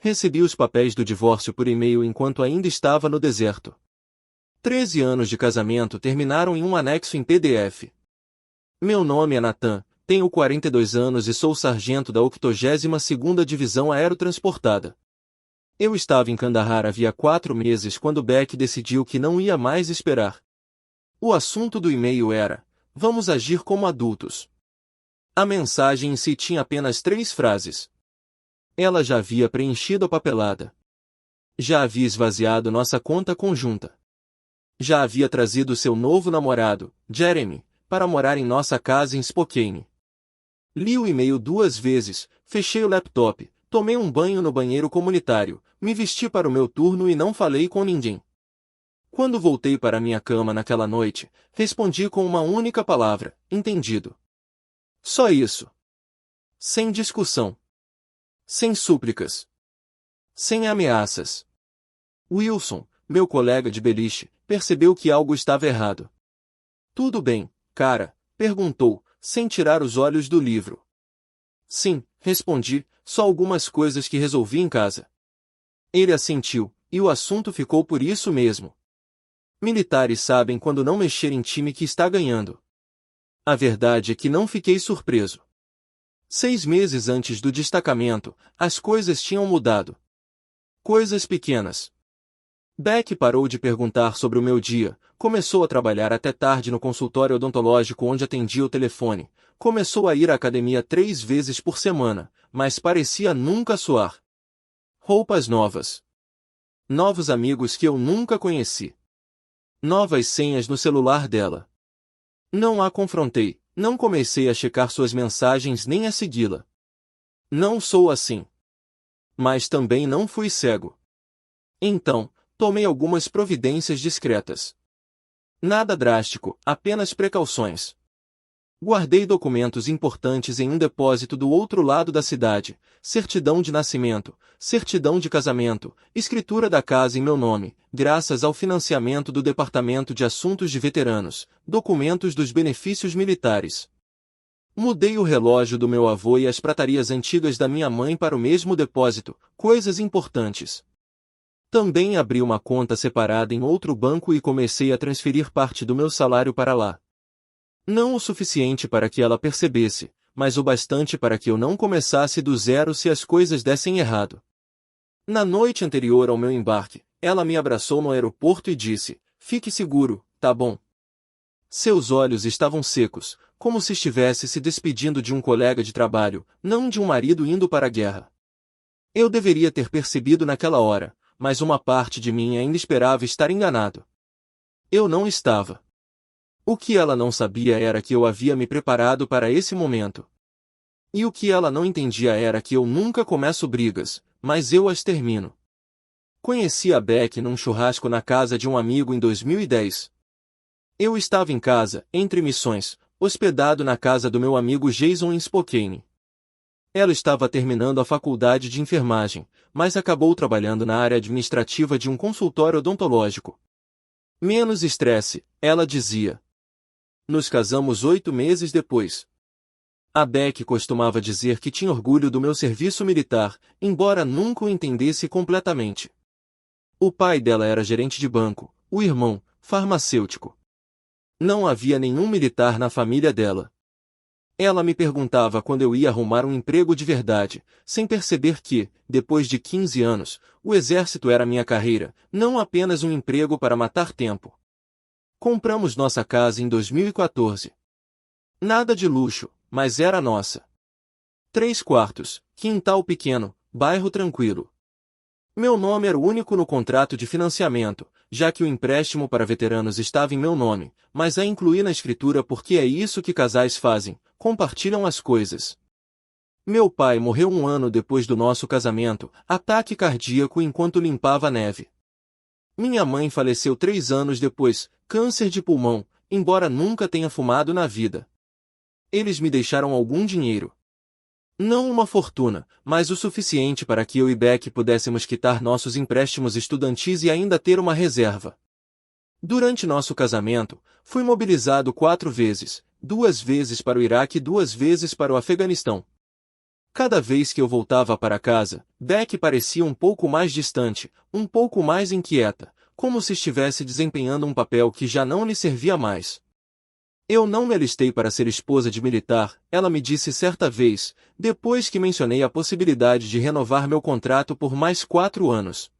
Recebi os papéis do divórcio por e-mail enquanto ainda estava no deserto. 13 anos de casamento terminaram em um anexo em PDF. Meu nome é Nathan, tenho 42 anos e sou sargento da 82ª Divisão Aerotransportada. Eu estava em Kandahar havia 4 meses quando Beck decidiu que não ia mais esperar. O assunto do e-mail era: vamos agir como adultos. A mensagem em si tinha apenas 3 frases. Ela já havia preenchido a papelada. Já havia esvaziado nossa conta conjunta. Já havia trazido seu novo namorado, Jeremy, para morar em nossa casa em Spokane. Li o e-mail 2 vezes, fechei o laptop, tomei um banho no banheiro comunitário, me vesti para o meu turno e não falei com ninguém. Quando voltei para minha cama naquela noite, respondi com uma única palavra: entendido. Só isso. Sem discussão. Sem súplicas. Sem ameaças. Wilson, meu colega de beliche, percebeu que algo estava errado. Tudo bem, cara? Perguntou, sem tirar os olhos do livro. Sim, respondi, só algumas coisas que resolvi em casa. Ele assentiu, e o assunto ficou por isso mesmo. Militares sabem quando não mexer em time que está ganhando. A verdade é que não fiquei surpreso. 6 meses antes do destacamento, as coisas tinham mudado. Coisas pequenas. Beck parou de perguntar sobre o meu dia, começou a trabalhar até tarde no consultório odontológico onde atendia o telefone, começou a ir à academia 3 vezes por semana, mas parecia nunca suar. Roupas novas. Novos amigos que eu nunca conheci. Novas senhas no celular dela. Não a confrontei, não comecei a checar suas mensagens nem a segui-la. Não sou assim. Mas também não fui cego. Então, tomei algumas providências discretas. Nada drástico, apenas precauções. Guardei documentos importantes em um depósito do outro lado da cidade: certidão de nascimento, certidão de casamento, escritura da casa em meu nome, graças ao financiamento do Departamento de Assuntos de Veteranos, documentos dos benefícios militares. Mudei o relógio do meu avô e as pratarias antigas da minha mãe para o mesmo depósito, coisas importantes. Também abri uma conta separada em outro banco e comecei a transferir parte do meu salário para lá. Não o suficiente para que ela percebesse, mas o bastante para que eu não começasse do zero se as coisas dessem errado. Na noite anterior ao meu embarque, ela me abraçou no aeroporto e disse: fique seguro, tá bom? Seus olhos estavam secos, como se estivesse se despedindo de um colega de trabalho, não de um marido indo para a guerra. Eu deveria ter percebido naquela hora, mas uma parte de mim ainda esperava estar enganado. Eu não estava. O que ela não sabia era que eu havia me preparado para esse momento. E o que ela não entendia era que eu nunca começo brigas, mas eu as termino. Conheci a Beck num churrasco na casa de um amigo em 2010. Eu estava em casa, entre missões, hospedado na casa do meu amigo Jason em Spokane. Ela estava terminando a faculdade de enfermagem, mas acabou trabalhando na área administrativa de um consultório odontológico. Menos estresse, ela dizia. Nos casamos 8 meses depois. A Beck costumava dizer que tinha orgulho do meu serviço militar, embora nunca o entendesse completamente. O pai dela era gerente de banco, o irmão, farmacêutico. Não havia nenhum militar na família dela. Ela me perguntava quando eu ia arrumar um emprego de verdade, sem perceber que, depois de 15 anos, o exército era minha carreira, não apenas um emprego para matar tempo. Compramos nossa casa em 2014. Nada de luxo, mas era nossa. 3 quartos, quintal pequeno, bairro tranquilo. Meu nome era o único no contrato de financiamento, já que o empréstimo para veteranos estava em meu nome, mas a incluí na escritura porque é isso que casais fazem, compartilham as coisas. Meu pai morreu 1 ano depois do nosso casamento, ataque cardíaco enquanto limpava a neve. Minha mãe faleceu 3 anos depois, câncer de pulmão, embora nunca tenha fumado na vida. Eles me deixaram algum dinheiro. Não uma fortuna, mas o suficiente para que eu e Beck pudéssemos quitar nossos empréstimos estudantis e ainda ter uma reserva. Durante nosso casamento, fui mobilizado 4 vezes, 2 vezes para o Iraque e 2 vezes para o Afeganistão. Cada vez que eu voltava para casa, Beck parecia um pouco mais distante, um pouco mais inquieta, como se estivesse desempenhando um papel que já não lhe servia mais. Eu não me alistei para ser esposa de militar, ela me disse certa vez, depois que mencionei a possibilidade de renovar meu contrato por mais 4 anos.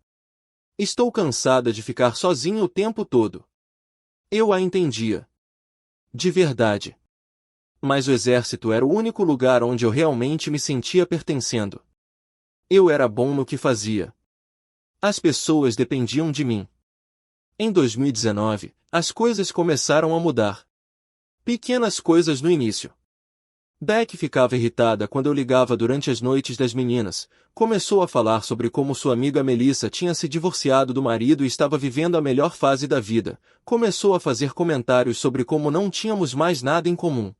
Estou cansada de ficar sozinha o tempo todo. Eu a entendia. De verdade. Mas o exército era o único lugar onde eu realmente me sentia pertencendo. Eu era bom no que fazia. As pessoas dependiam de mim. Em 2019, as coisas começaram a mudar. Pequenas coisas no início. Beck ficava irritada quando eu ligava durante as noites das meninas, começou a falar sobre como sua amiga Melissa tinha se divorciado do marido e estava vivendo a melhor fase da vida, começou a fazer comentários sobre como não tínhamos mais nada em comum.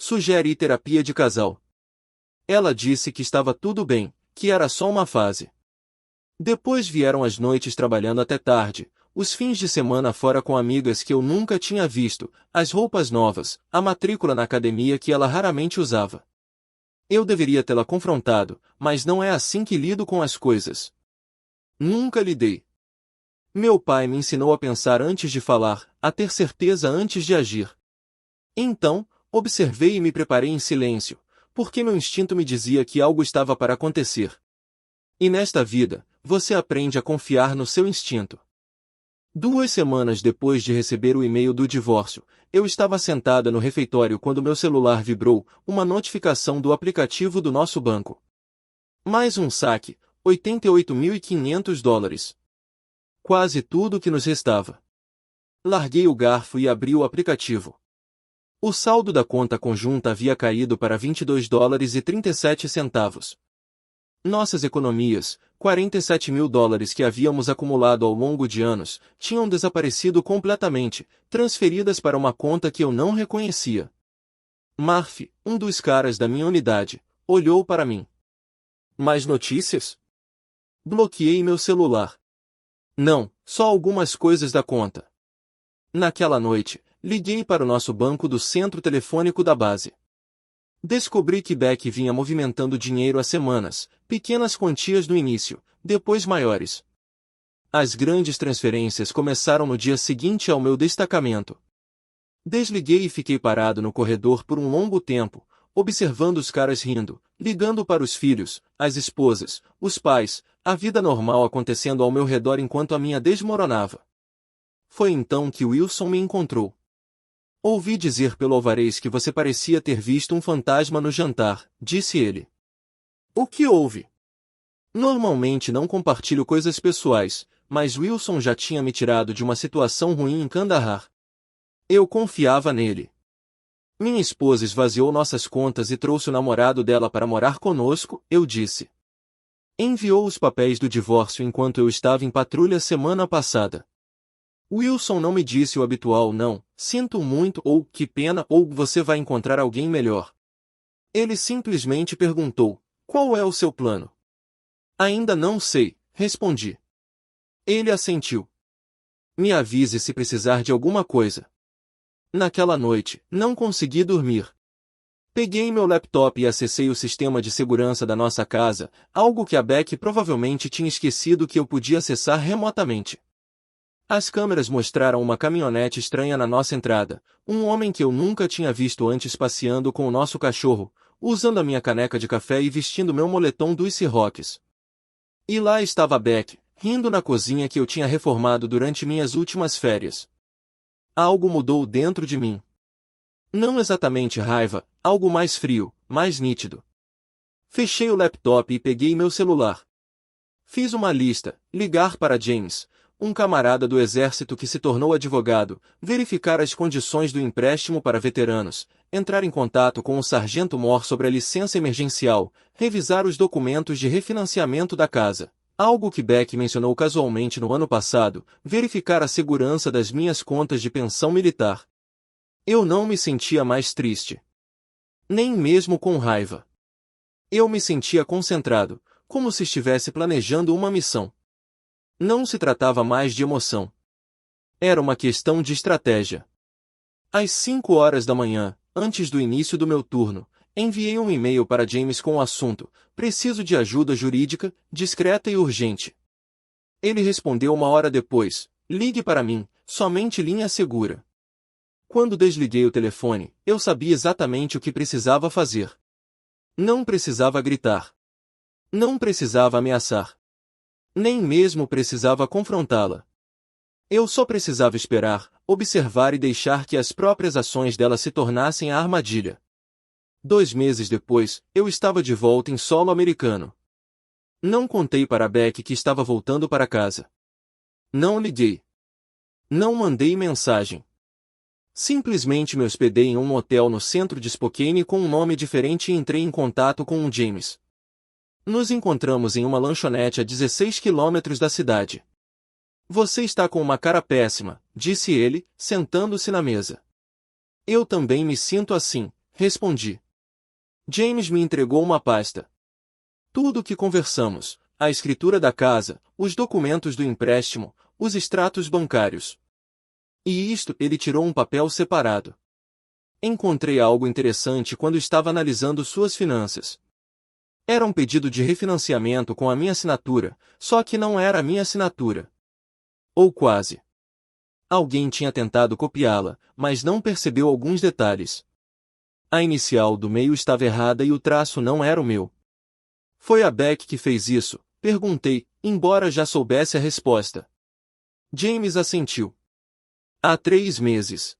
Sugeri terapia de casal. Ela disse que estava tudo bem, que era só uma fase. Depois vieram as noites trabalhando até tarde, os fins de semana fora com amigas que eu nunca tinha visto, as roupas novas, a matrícula na academia que ela raramente usava. Eu deveria tê-la confrontado, mas não é assim que lido com as coisas. Nunca lidei. Meu pai me ensinou a pensar antes de falar, a ter certeza antes de agir. Então, observei e me preparei em silêncio, porque meu instinto me dizia que algo estava para acontecer. E nesta vida, você aprende a confiar no seu instinto. 2 semanas depois de receber o e-mail do divórcio, eu estava sentada no refeitório quando meu celular vibrou, uma notificação do aplicativo do nosso banco. Mais um saque, $88.500. Quase tudo o que nos restava. Larguei o garfo e abri o aplicativo. O saldo da conta conjunta havia caído para $22,37. Nossas economias, $47.000 que havíamos acumulado ao longo de anos, tinham desaparecido completamente, transferidas para uma conta que eu não reconhecia. Murphy, um dos caras da minha unidade, olhou para mim. Mais notícias? Bloqueei meu celular. Não, só algumas coisas da conta. Naquela noite, liguei para o nosso banco do centro telefônico da base. Descobri que Beck vinha movimentando dinheiro há semanas, pequenas quantias no início, depois maiores. As grandes transferências começaram no dia seguinte ao meu destacamento. Desliguei e fiquei parado no corredor por um longo tempo, observando os caras rindo, ligando para os filhos, as esposas, os pais, a vida normal acontecendo ao meu redor enquanto a minha desmoronava. Foi então que Wilson me encontrou. Ouvi dizer pelo alvarez que você parecia ter visto um fantasma no jantar, disse ele. O que houve? Normalmente não compartilho coisas pessoais, mas Wilson já tinha me tirado de uma situação ruim em Kandahar. Eu confiava nele. Minha esposa esvaziou nossas contas e trouxe o namorado dela para morar conosco, eu disse. Enviou os papéis do divórcio enquanto eu estava em patrulha semana passada. Wilson não me disse o habitual não, sinto muito ou que pena ou você vai encontrar alguém melhor. Ele simplesmente perguntou, qual é o seu plano? Ainda não sei, respondi. Ele assentiu. Me avise se precisar de alguma coisa. Naquela noite, não consegui dormir. Peguei meu laptop e acessei o sistema de segurança da nossa casa, algo que a Beck provavelmente tinha esquecido que eu podia acessar remotamente. As câmeras mostraram uma caminhonete estranha na nossa entrada, um homem que eu nunca tinha visto antes passeando com o nosso cachorro, usando a minha caneca de café e vestindo meu moletom dos Seahawks. E lá estava Beck, rindo na cozinha que eu tinha reformado durante minhas últimas férias. Algo mudou dentro de mim. Não exatamente raiva, algo mais frio, mais nítido. Fechei o laptop e peguei meu celular. Fiz uma lista, ligar para James, um camarada do exército que se tornou advogado, verificar as condições do empréstimo para veteranos, entrar em contato com o sargento Moore sobre a licença emergencial, revisar os documentos de refinanciamento da casa, algo que Beck mencionou casualmente no ano passado, verificar a segurança das minhas contas de pensão militar. Eu não me sentia mais triste. Nem mesmo com raiva. Eu me sentia concentrado, como se estivesse planejando uma missão. Não se tratava mais de emoção. Era uma questão de estratégia. Às 5 horas da manhã, antes do início do meu turno, enviei um e-mail para James com o assunto: preciso de ajuda jurídica, discreta e urgente. Ele respondeu 1 hora depois: ligue para mim, somente linha segura. Quando desliguei o telefone, eu sabia exatamente o que precisava fazer. Não precisava gritar. Não precisava ameaçar. Nem mesmo precisava confrontá-la. Eu só precisava esperar, observar e deixar que as próprias ações dela se tornassem a armadilha. 2 meses depois, eu estava de volta em solo americano. Não contei para Beck que estava voltando para casa. Não liguei. Não mandei mensagem. Simplesmente me hospedei em um motel no centro de Spokane com um nome diferente e entrei em contato com um James. Nos encontramos em uma lanchonete a 16 quilômetros da cidade. Você está com uma cara péssima, disse ele, sentando-se na mesa. Eu também me sinto assim, respondi. James me entregou uma pasta. Tudo o que conversamos, a escritura da casa, os documentos do empréstimo, os extratos bancários. E isto, ele tirou um papel separado. Encontrei algo interessante quando estava analisando suas finanças. Era um pedido de refinanciamento com a minha assinatura, só que não era a minha assinatura. Ou quase. Alguém tinha tentado copiá-la, mas não percebeu alguns detalhes. A inicial do meio estava errada e o traço não era o meu. Foi a Beck que fez isso, perguntei, embora já soubesse a resposta. James assentiu. Há 3 meses.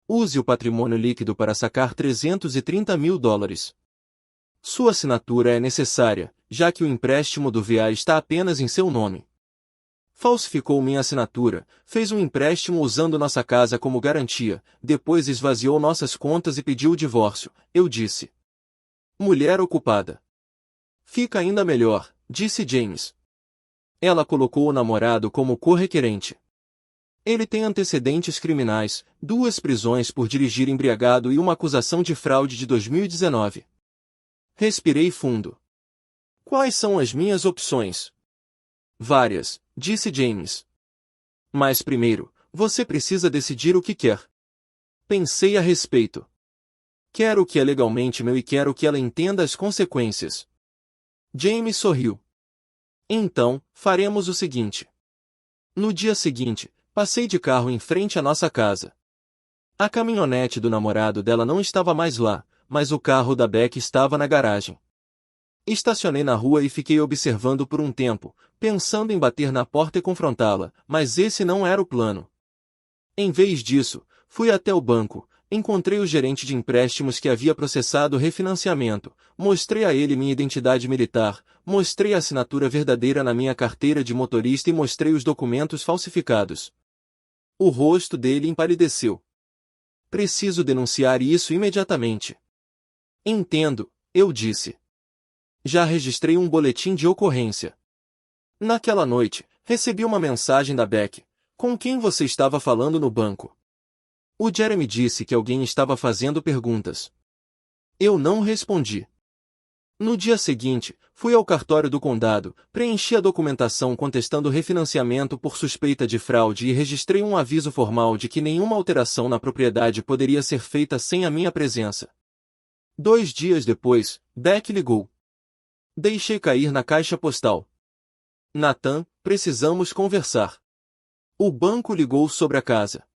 Use o patrimônio líquido para sacar $330 mil. Sua assinatura é necessária, já que o empréstimo do VA está apenas em seu nome. Falsificou minha assinatura, fez um empréstimo usando nossa casa como garantia, depois esvaziou nossas contas e pediu o divórcio, eu disse. Mulher ocupada. Fica ainda melhor, disse James. Ela colocou o namorado como correquerente. Ele tem antecedentes criminais, 2 prisões por dirigir embriagado e uma acusação de fraude de 2019. Respirei fundo. Quais são as minhas opções? Várias, disse James. Mas primeiro, você precisa decidir o que quer. Pensei a respeito. Quero o que é legalmente meu e quero que ela entenda as consequências. James sorriu. Então, faremos o seguinte. No dia seguinte, passei de carro em frente à nossa casa. A caminhonete do namorado dela não estava mais lá, mas o carro da Beck estava na garagem. Estacionei na rua e fiquei observando por um tempo, pensando em bater na porta e confrontá-la, mas esse não era o plano. Em vez disso, fui até o banco, encontrei o gerente de empréstimos que havia processado o refinanciamento, mostrei a ele minha identidade militar, mostrei a assinatura verdadeira na minha carteira de motorista e mostrei os documentos falsificados. O rosto dele empalideceu. Preciso denunciar isso imediatamente. Entendo, eu disse. Já registrei um boletim de ocorrência. Naquela noite, recebi uma mensagem da Beck. Com quem você estava falando no banco? O Jeremy disse que alguém estava fazendo perguntas. Eu não respondi. No dia seguinte, fui ao cartório do condado, preenchi a documentação contestando o refinanciamento por suspeita de fraude e registrei um aviso formal de que nenhuma alteração na propriedade poderia ser feita sem a minha presença. 2 dias depois, Beck ligou. Deixei cair na caixa postal. Nathan, precisamos conversar. O banco ligou sobre a casa.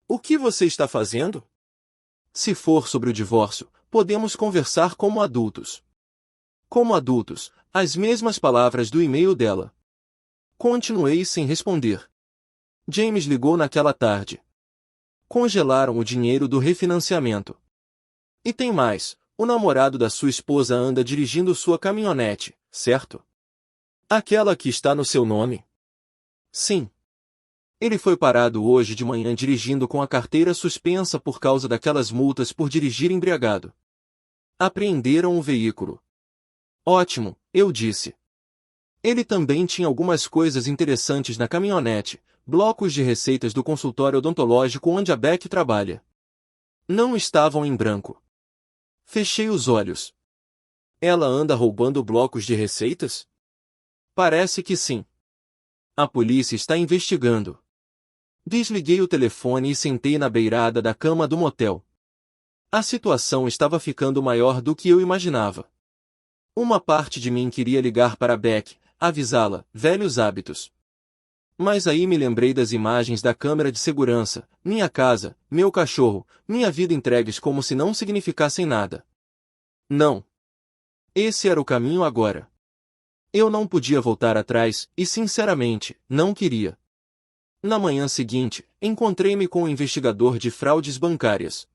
O que você está fazendo? Se for sobre o divórcio, podemos conversar como adultos. Como adultos, as mesmas palavras do e-mail dela. Continuei sem responder. James ligou naquela tarde. Congelaram o dinheiro do refinanciamento. E tem mais, o namorado da sua esposa anda dirigindo sua caminhonete, certo? Aquela que está no seu nome? Sim. Ele foi parado hoje de manhã dirigindo com a carteira suspensa por causa daquelas multas por dirigir embriagado. Apreenderam o veículo. Ótimo, eu disse. Ele também tinha algumas coisas interessantes na caminhonete, blocos de receitas do consultório odontológico onde a Beck trabalha. Não estavam em branco. Fechei os olhos. Ela anda roubando blocos de receitas? Parece que sim. A polícia está investigando. Desliguei o telefone e sentei na beirada da cama do motel. A situação estava ficando maior do que eu imaginava. Uma parte de mim queria ligar para Beck, avisá-la, velhos hábitos. Mas aí me lembrei das imagens da câmera de segurança, minha casa, meu cachorro, minha vida entregues como se não significassem nada. Não. Esse era o caminho agora. Eu não podia voltar atrás, e sinceramente, não queria. Na manhã seguinte, encontrei-me com um investigador de fraudes bancárias.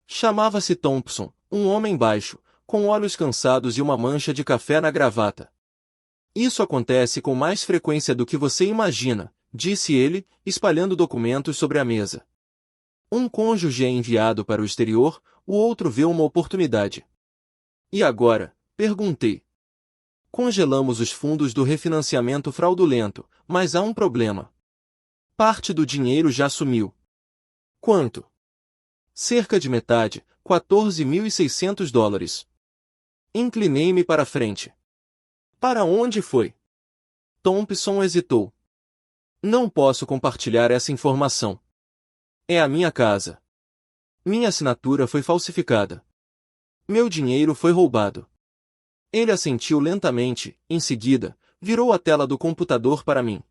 Chamava-se Thompson, um homem baixo, com olhos cansados e uma mancha de café na gravata. Isso acontece com mais frequência do que você imagina, disse ele, espalhando documentos sobre a mesa. Um cônjuge é enviado para o exterior, o outro vê uma oportunidade. E agora? Perguntei. Congelamos os fundos do refinanciamento fraudulento, mas há um problema. Parte do dinheiro já sumiu. Quanto? Cerca de metade, $14.600. Inclinei-me para a frente. Para onde foi? Thompson hesitou. Não posso compartilhar essa informação. É a minha casa. Minha assinatura foi falsificada. Meu dinheiro foi roubado. Ele assentiu lentamente, em seguida, virou a tela do computador para mim.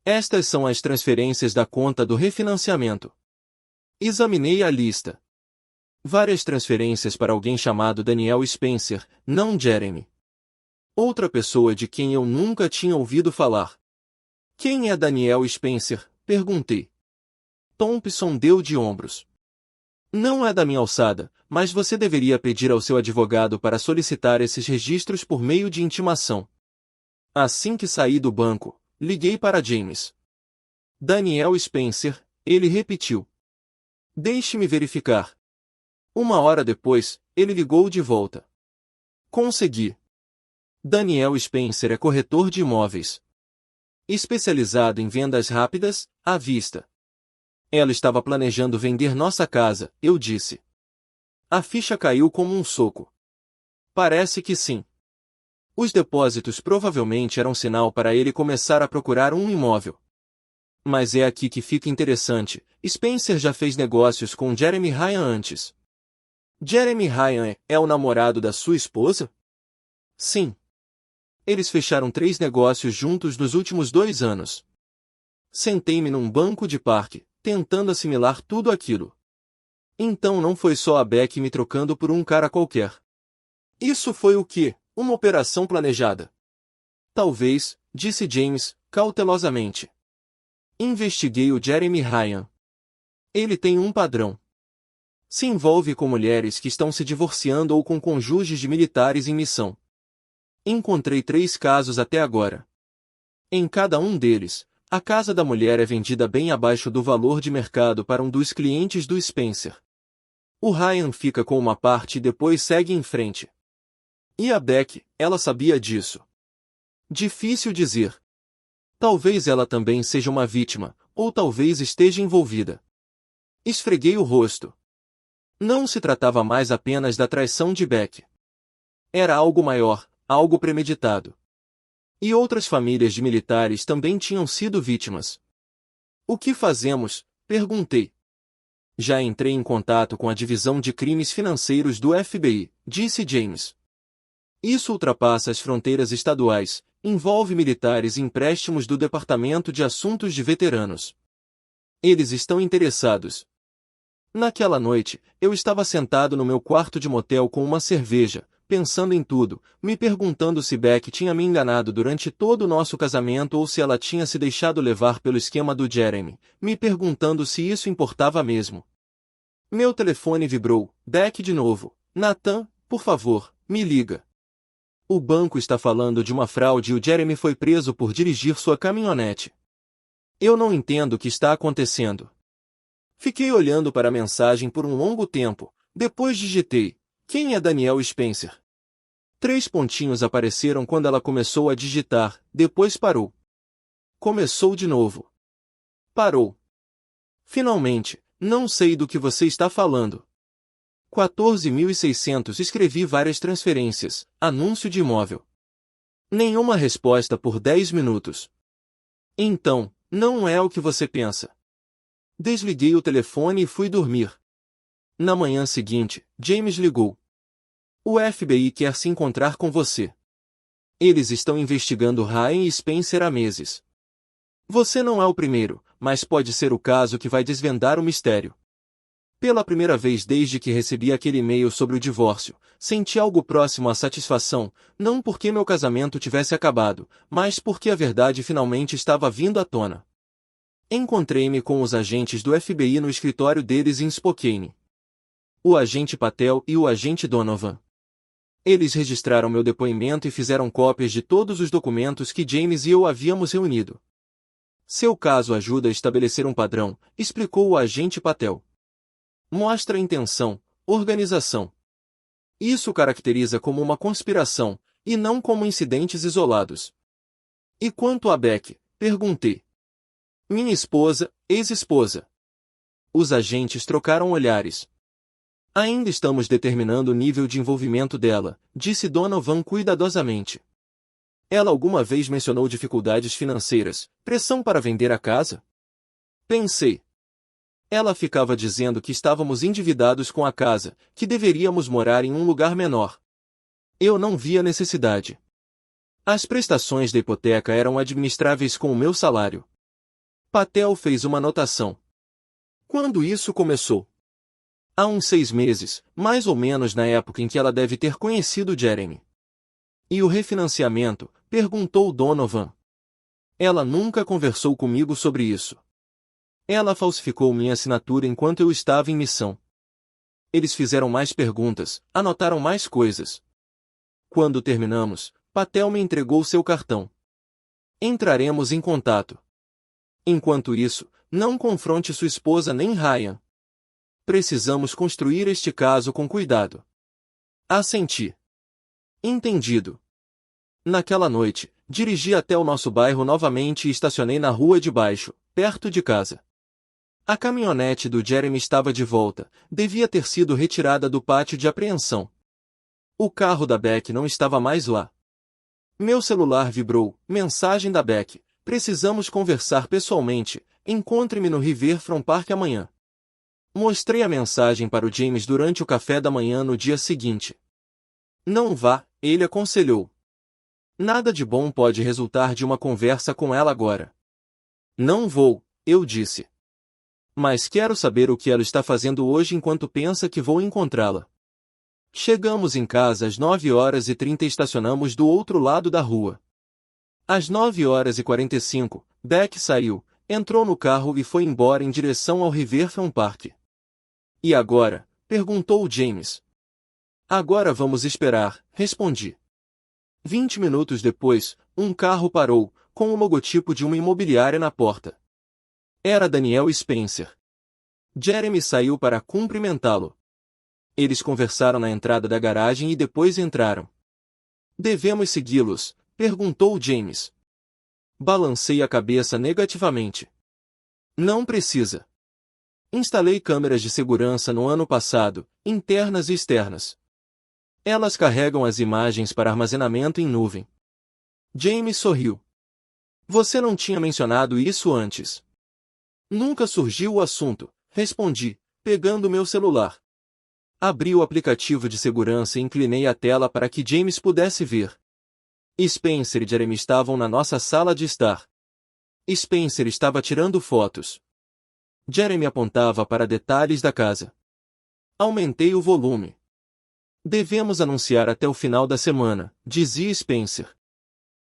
Estas são as transferências da conta do refinanciamento. Examinei a lista. Várias transferências para alguém chamado Daniel Spencer, não Jeremy. Outra pessoa de quem eu nunca tinha ouvido falar. Quem é Daniel Spencer? Perguntei. Thompson deu de ombros. Não é da minha alçada, mas você deveria pedir ao seu advogado para solicitar esses registros por meio de intimação. Assim que saí do banco, liguei para James. Daniel Spencer, ele repetiu. Deixe-me verificar. 1 hora depois, ele ligou de volta. Consegui. Daniel Spencer é corretor de imóveis. Especializado em vendas rápidas, à vista. Ela estava planejando vender nossa casa, eu disse. A ficha caiu como um soco. Parece que sim. Os depósitos provavelmente eram sinal para ele começar a procurar um imóvel. Mas é aqui que fica interessante, Spencer já fez negócios com Jeremy Ryan antes. Jeremy Ryan é o namorado da sua esposa? Sim. Eles fecharam 3 negócios juntos nos últimos 2 anos. Sentei-me num banco de parque, tentando assimilar tudo aquilo. Então não foi só a Beck me trocando por um cara qualquer. Isso foi o quê? Uma operação planejada. Talvez, disse James, cautelosamente. Investiguei o Jeremy Ryan. Ele tem um padrão. Se envolve com mulheres que estão se divorciando ou com cônjuges de militares em missão. Encontrei 3 casos até agora. Em cada um deles, a casa da mulher é vendida bem abaixo do valor de mercado para um dos clientes do Spencer. O Ryan fica com uma parte e depois segue em frente. E a Beck, ela sabia disso. Difícil dizer. Talvez ela também seja uma vítima, ou talvez esteja envolvida. Esfreguei o rosto. Não se tratava mais apenas da traição de Beck. Era algo maior, algo premeditado. E outras famílias de militares também tinham sido vítimas. O que fazemos? Perguntei. Já entrei em contato com a divisão de crimes financeiros do FBI, disse James. Isso ultrapassa as fronteiras estaduais, envolve militares e empréstimos do Departamento de Assuntos de Veteranos. Eles estão interessados. Naquela noite, eu estava sentado no meu quarto de motel com uma cerveja, pensando em tudo, me perguntando se Beck tinha me enganado durante todo o nosso casamento ou se ela tinha se deixado levar pelo esquema do Jeremy, me perguntando se isso importava mesmo. Meu telefone vibrou. Beck de novo. Nathan, por favor, me liga. O banco está falando de uma fraude e o Jeremy foi preso por dirigir sua caminhonete. Eu não entendo o que está acontecendo. Fiquei olhando para a mensagem por um longo tempo, depois digitei. Quem é Daniel Spencer? 3 pontinhos apareceram quando ela começou a digitar, depois parou. Começou de novo. Parou. Finalmente, não sei do que você está falando. 14.600. Escrevi várias transferências, anúncio de imóvel. Nenhuma resposta por 10 minutos. Então, não é o que você pensa. Desliguei o telefone e fui dormir. Na manhã seguinte, James ligou. O FBI quer se encontrar com você. Eles estão investigando Ryan e Spencer há meses. Você não é o primeiro, mas pode ser o caso que vai desvendar o mistério. Pela primeira vez desde que recebi aquele e-mail sobre o divórcio, senti algo próximo à satisfação, não porque meu casamento tivesse acabado, mas porque a verdade finalmente estava vindo à tona. Encontrei-me com os agentes do FBI no escritório deles em Spokane. O agente Patel e o agente Donovan. Eles registraram meu depoimento e fizeram cópias de todos os documentos que James e eu havíamos reunido. Seu caso ajuda a estabelecer um padrão, explicou o agente Patel. Mostra intenção, organização. Isso caracteriza como uma conspiração, e não como incidentes isolados. E quanto a Beck? Perguntei. Minha esposa, ex-esposa. Os agentes trocaram olhares. Ainda estamos determinando o nível de envolvimento dela, disse Donovan cuidadosamente. Ela alguma vez mencionou dificuldades financeiras, pressão para vender a casa? Pensei. Ela ficava dizendo que estávamos endividados com a casa, que deveríamos morar em um lugar menor. Eu não via necessidade. As prestações da hipoteca eram administráveis com o meu salário. Patel fez uma anotação. Quando isso começou? Há uns 6 meses, mais ou menos na época em que ela deve ter conhecido Jeremy. E o refinanciamento? Perguntou Donovan. Ela nunca conversou comigo sobre isso. Ela falsificou minha assinatura enquanto eu estava em missão. Eles fizeram mais perguntas, anotaram mais coisas. Quando terminamos, Patel me entregou seu cartão. Entraremos em contato. Enquanto isso, não confronte sua esposa nem Ryan. Precisamos construir este caso com cuidado. Assenti. Entendido. Naquela noite, dirigi até o nosso bairro novamente e estacionei na rua de baixo, perto de casa. A caminhonete do Jeremy estava de volta, devia ter sido retirada do pátio de apreensão. O carro da Beck não estava mais lá. Meu celular vibrou, mensagem da Beck, precisamos conversar pessoalmente, encontre-me no Riverfront Park amanhã. Mostrei a mensagem para o James durante o café da manhã no dia seguinte. Não vá, ele aconselhou. Nada de bom pode resultar de uma conversa com ela agora. Não vou, eu disse. Mas quero saber o que ela está fazendo hoje enquanto pensa que vou encontrá-la. Chegamos em casa às 9h30 e estacionamos do outro lado da rua. Às 9h45, Beck saiu, entrou no carro e foi embora em direção ao Riverfront Park. E agora? Perguntou James. Agora vamos esperar, respondi. 20 minutos depois, um carro parou, com o logotipo de uma imobiliária na porta. Era Daniel Spencer. Jeremy saiu para cumprimentá-lo. Eles conversaram na entrada da garagem e depois entraram. Devemos segui-los? Perguntou James. Balancei a cabeça negativamente. Não precisa. Instalei câmeras de segurança no ano passado, internas e externas. Elas carregam as imagens para armazenamento em nuvem. James sorriu. Você não tinha mencionado isso antes. Nunca surgiu o assunto, respondi, pegando meu celular. Abri o aplicativo de segurança e inclinei a tela para que James pudesse ver. Spencer e Jeremy estavam na nossa sala de estar. Spencer estava tirando fotos. Jeremy apontava para detalhes da casa. Aumentei o volume. Devemos anunciar até o final da semana, dizia Spencer.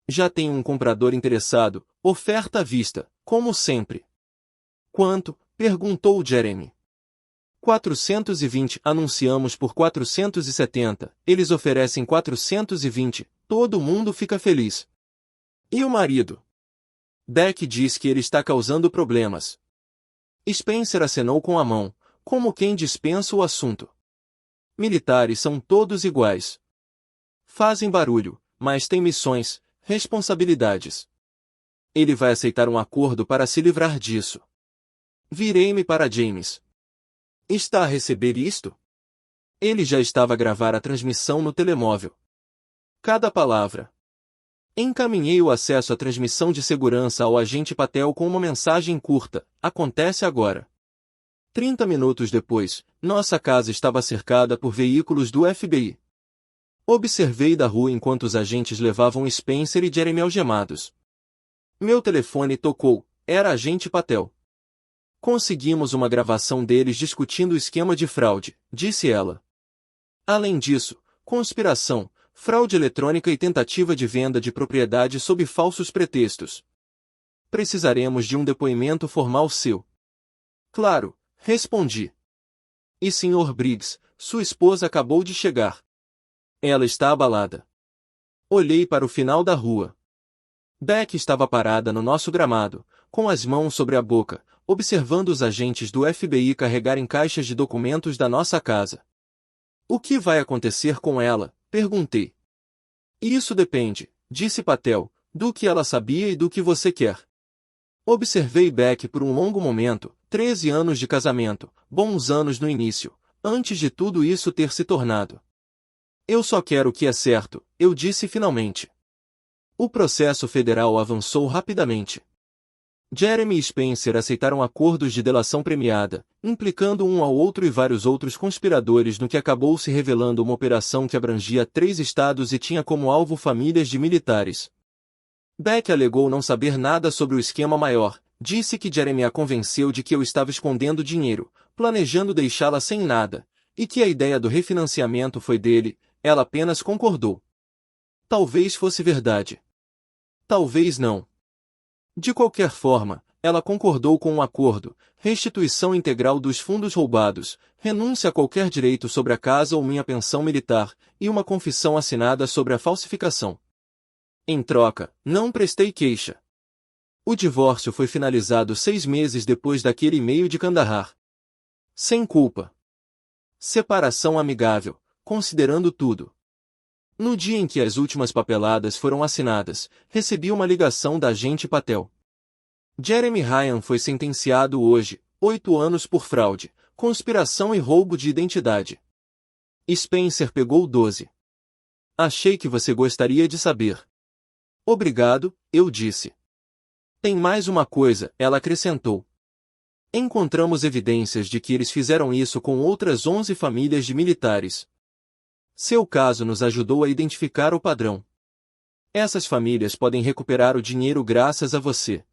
Já tenho um comprador interessado, oferta à vista, como sempre. Quanto? Perguntou Jeremy. 420, anunciamos por 470, eles oferecem 420, todo mundo fica feliz. E o marido? Beck diz que ele está causando problemas. Spencer acenou com a mão, como quem dispensa o assunto. Militares são todos iguais. Fazem barulho, mas têm missões, responsabilidades. Ele vai aceitar um acordo para se livrar disso. Virei-me para James. Está a receber isto? Ele já estava a gravar a transmissão no telemóvel. Cada palavra. Encaminhei o acesso à transmissão de segurança ao agente Patel com uma mensagem curta. Acontece agora. 30 minutos depois, nossa casa estava cercada por veículos do FBI. Observei da rua enquanto os agentes levavam Spencer e Jeremy algemados. Meu telefone tocou, era agente Patel. Conseguimos uma gravação deles discutindo o esquema de fraude, disse ela. Além disso, conspiração, fraude eletrônica e tentativa de venda de propriedade sob falsos pretextos. Precisaremos de um depoimento formal seu. Claro, respondi. E Sr. Briggs, sua esposa acabou de chegar. Ela está abalada. Olhei para o final da rua. Beck estava parada no nosso gramado, com as mãos sobre a boca, observando os agentes do FBI carregarem caixas de documentos da nossa casa. O que vai acontecer com ela? Perguntei. Isso depende, disse Patel, do que ela sabia e do que você quer. Observei Beck por um longo momento, 13 anos de casamento, bons anos no início, antes de tudo isso ter se tornado. Eu só quero o que é certo, eu disse finalmente. O processo federal avançou rapidamente. Jeremy e Spencer aceitaram acordos de delação premiada, implicando um ao outro e vários outros conspiradores no que acabou se revelando uma operação que abrangia 3 estados e tinha como alvo famílias de militares. Beck alegou não saber nada sobre o esquema maior, disse que Jeremy a convenceu de que eu estava escondendo dinheiro, planejando deixá-la sem nada, e que a ideia do refinanciamento foi dele, ela apenas concordou. Talvez fosse verdade. Talvez não. De qualquer forma, ela concordou com um acordo, restituição integral dos fundos roubados, renúncia a qualquer direito sobre a casa ou minha pensão militar, e uma confissão assinada sobre a falsificação. Em troca, não prestei queixa. O divórcio foi finalizado 6 meses depois daquele e-mail de Kandahar. Sem culpa. Separação amigável, considerando tudo. No dia em que as últimas papeladas foram assinadas, recebi uma ligação da agente Patel. Jeremy Ryan foi sentenciado hoje, 8 anos por fraude, conspiração e roubo de identidade. Spencer pegou 12. Achei que você gostaria de saber. Obrigado, eu disse. Tem mais uma coisa, ela acrescentou. Encontramos evidências de que eles fizeram isso com outras 11 famílias de militares. Seu caso nos ajudou a identificar o padrão. Essas famílias podem recuperar o dinheiro graças a você.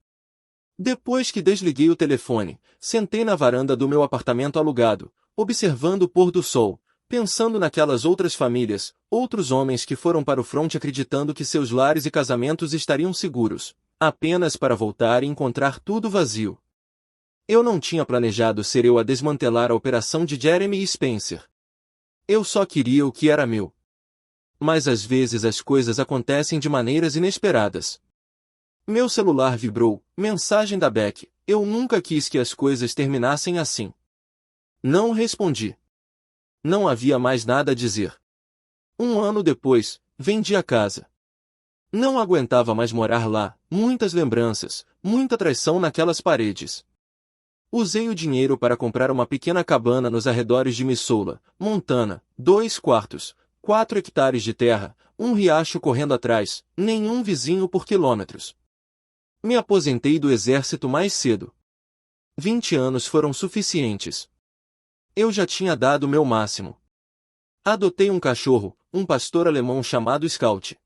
Depois que desliguei o telefone, sentei na varanda do meu apartamento alugado, observando o pôr do sol, pensando naquelas outras famílias, outros homens que foram para o fronte acreditando que seus lares e casamentos estariam seguros, apenas para voltar e encontrar tudo vazio. Eu não tinha planejado ser eu a desmantelar a operação de Jeremy e Spencer. Eu só queria o que era meu. Mas às vezes as coisas acontecem de maneiras inesperadas. Meu celular vibrou, mensagem da Beck, eu nunca quis que as coisas terminassem assim. Não respondi. Não havia mais nada a dizer. 1 ano depois, vendi a casa. Não aguentava mais morar lá, muitas lembranças, muita traição naquelas paredes. Usei o dinheiro para comprar uma pequena cabana nos arredores de Missoula, Montana, 2 quartos, 4 hectares de terra, um riacho correndo atrás, nenhum vizinho por quilômetros. Me aposentei do exército mais cedo. 20 anos foram suficientes. Eu já tinha dado o meu máximo. Adotei um cachorro, um pastor alemão chamado Scout.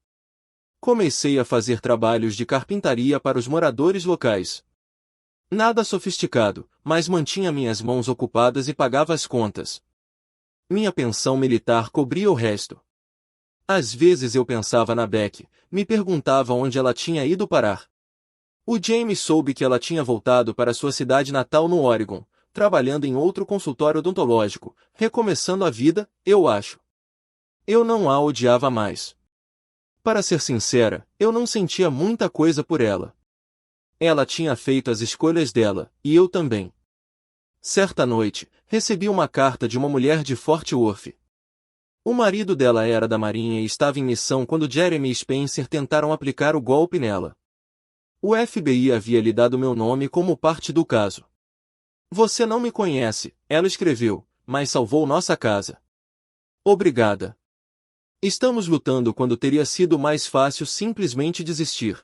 Comecei a fazer trabalhos de carpintaria para os moradores locais. Nada sofisticado, mas mantinha minhas mãos ocupadas e pagava as contas. Minha pensão militar cobria o resto. Às vezes eu pensava na Beck, me perguntava onde ela tinha ido parar. O James soube que ela tinha voltado para sua cidade natal no Oregon, trabalhando em outro consultório odontológico, recomeçando a vida, eu acho. Eu não a odiava mais. Para ser sincera, eu não sentia muita coisa por ela. Ela tinha feito as escolhas dela, e eu também. Certa noite, recebi uma carta de uma mulher de Fort Worth. O marido dela era da Marinha e estava em missão quando Jeremy e Spencer tentaram aplicar o golpe nela. O FBI havia lhe dado meu nome como parte do caso. Você não me conhece, ela escreveu, mas salvou nossa casa. Obrigada. Estamos lutando quando teria sido mais fácil simplesmente desistir.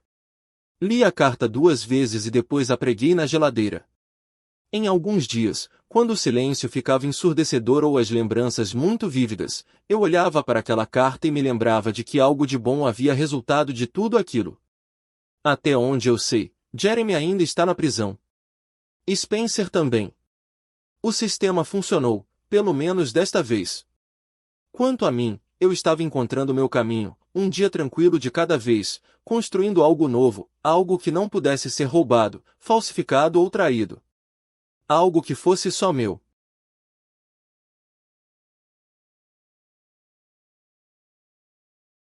Li a carta 2 vezes e depois a preguei na geladeira. Em alguns dias, quando o silêncio ficava ensurdecedor ou as lembranças muito vívidas, eu olhava para aquela carta e me lembrava de que algo de bom havia resultado de tudo aquilo. Até onde eu sei, Jeremy ainda está na prisão. Spencer também. O sistema funcionou, pelo menos desta vez. Quanto a mim, eu estava encontrando meu caminho, um dia tranquilo de cada vez, construindo algo novo, algo que não pudesse ser roubado, falsificado ou traído. Algo que fosse só meu.